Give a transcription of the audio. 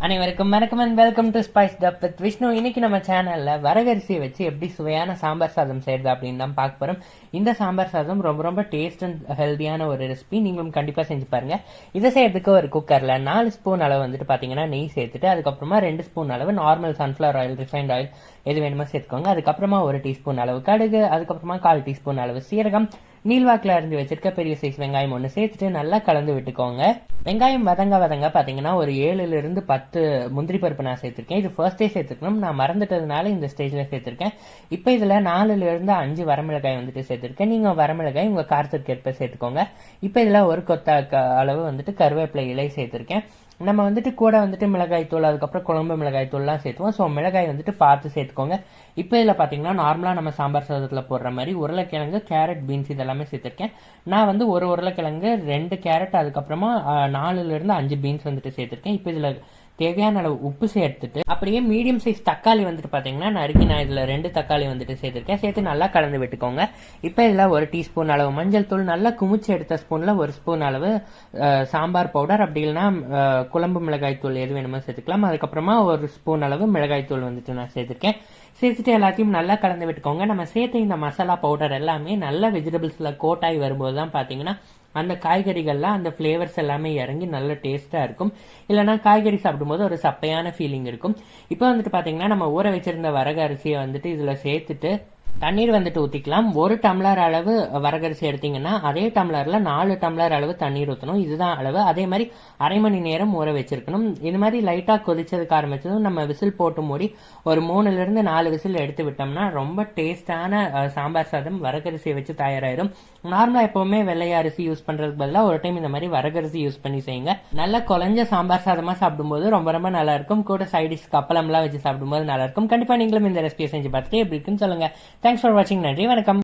அனைவருக்கும் வணக்கம் and welcome to spice dub with Vishnu. இன்னைக்கு நம்ம சேனல்ல வரகரிசியை வச்சு எப்படி சுவையான சாம்பார் சாதம் செய்யறது அப்படின்னு தான் பார்க்க போறோம். இந்த சாம்பார் சாதம் ரொம்ப ரொம்ப டேஸ்ட் அண்ட் ஹெல்தியான ஒரு ரெசிபி. நீங்களும் கண்டிப்பா செஞ்சு பாருங்க. இதை செய்யறதுக்கு ஒரு குக்கர்ல 4 ஸ்பூன் அளவு வந்துட்டு பாத்தீங்கன்னா நெய் சேர்த்துட்டு, அதுக்கப்புறமா 2 ஸ்பூன் அளவு normal sunflower oil, refined oil எது வேணுமோ சேர்த்துக்கோங்க. அதுக்கப்புறமா 1 டீஸ்பூன் அளவு கடுகு, அதுக்கப்புறமா 1/4 டீஸ்பூன் அளவு சீரகம், நீள்வாக்கில் அரிஞ்சு வச்சிருக்க பெரிய சைஸ் வெங்காயம் ஒன்று சேர்த்துட்டு நல்லா கலந்து விட்டுக்கோங்க. வெங்காயம் வதங்க பாத்தீங்கன்னா ஒரு 7ல இருந்து 10 முந்திரி பருப்பு நான் சேர்த்திருக்கேன். இது ஃபர்ஸ்டே சேர்த்துக்கணும், நான் மறந்துட்டதுனால இந்த ஸ்டேஜ்ல சேர்த்திருக்கேன். இப்போ இதுல 4ல இருந்து 5 வரமிளகாய் வந்துட்டு சேர்த்திருக்கேன். நீங்க வரமிளகாய் உங்க காரத்திற்கு ஏற்ப சேர்த்துக்கோங்க. இப்போ இதுல ஒரு கொத்த அளவு வந்துட்டு கருவேப்பிலை இலை சேர்த்திருக்கேன். நம்ம வந்துட்டு கூட வந்துட்டு மிளகாய் தூள், அதுக்கப்புறம் குழம்பு மிளகாய் தூள்லாம் சேர்த்துவோம். ஸோ மிளகாய் வந்துட்டு பார்த்து சேர்த்துக்கோங்க. இப்போ இதில் பார்த்தீங்கன்னா நார்மலாக நம்ம சாம்பார் சாதத்தில் போடுற மாதிரி உருளைக்கிழங்கு, கேரட், பீன்ஸ் இதெல்லாமே சேர்த்துருக்கேன். நான் வந்து ஒரு உருளைக்கிழங்கு, 2 கேரட், அதுக்கப்புறமா 4ல இருந்து 5 பீன்ஸ் வந்துட்டு சேர்த்துருக்கேன். இப்போ இதில் தேவையான அளவு உப்பு சேர்த்துட்டு, அப்படியே மீடியம் சைஸ் தக்காளி வந்துட்டு பாத்தீங்கன்னா நறுக்கி நான் இதுல 2 தக்காளி வந்துட்டு சேர்த்திருக்கேன். சேர்த்து நல்லா கலந்து விட்டுக்கோங்க. இப்ப இதுல 1 டீஸ்பூன் அளவு மஞ்சள் தூள், நல்லா குமிச்சு எடுத்த ஸ்பூன்ல 1 ஸ்பூன் அளவு சாம்பார் பவுடர், அப்படி இல்லைன்னா குழம்பு மிளகாய் தூள் எது வேணுமோ சேர்த்துக்கலாம். அதுக்கப்புறமா 1 ஸ்பூன் அளவு மிளகாய் தூள் வந்துட்டு நான் சேர்த்திருக்கேன். சேர்த்துட்டு எல்லாத்தையும் நல்லா கலந்து விட்டுக்கோங்க. நம்ம சேர்த்த இந்த மசாலா பவுடர் எல்லாமே நல்ல வெஜிடபிள்ஸ்ல கோட் ஆகி வரும்போது தான் பாத்தீங்கன்னா அந்த காய்கறிகள்ல அந்த பிளேவர்ஸ் எல்லாமே இறங்கி நல்ல டேஸ்டா இருக்கும். இல்லைன்னா காய்கறி சாப்பிடும்போது ஒரு சப்பையான ஃபீலிங் இருக்கும். இப்போ வந்துட்டு பாத்தீங்கன்னா நம்ம ஊற வச்சிருந்த வரகு அரிசியை வந்துட்டு இதுல சேர்த்துட்டு தண்ணீர் வந்துட்டு ஊத்திக்கலாம். 1 டம்ளர் அளவு வரகரிசி எடுத்தீங்கன்னா அதே டம்ளர்ல 4 டம்ளர் அளவு தண்ணீர் ஊற்றணும். இதுதான் அளவு. அதே மாதிரி அரை மணி நேரம் ஊற வச்சிருக்கணும். இது மாதிரி லைட்டா கொதிச்சதுக்கு ஆரம்பிச்சதும் நம்ம விசில் போட்டு மூடி ஒரு 3ல இருந்து 4 விசில் எடுத்து விட்டோம்னா ரொம்ப டேஸ்டான சாம்பார் சாதம் வரகரிசியை வச்சு தயாராயிரும். நார்மலா எப்பவுமே வெள்ளை அரிசி யூஸ் பண்றதுக்கு பதிலாக ஒரு டைம் இந்த மாதிரி வரகரிசி யூஸ் பண்ணி செய்யுங்க. நல்ல குழஞ்ச சாம்பார் சாதமா சாப்பிடும்போது ரொம்ப ரொம்ப நல்லா இருக்கும். கூட சைடிஷ் கப்பலம்லாம் வச்சு சாப்பிடும்போது நல்லா இருக்கும். கண்டிப்பா நீங்களும் இந்த ரெசிபியை செஞ்சு பார்த்துட்டு எப்படி இருக்குன்னு சொல்லுங்க. தேங்க்ஸ் ஃபார் வாட்சிங். நன்றி, வணக்கம்.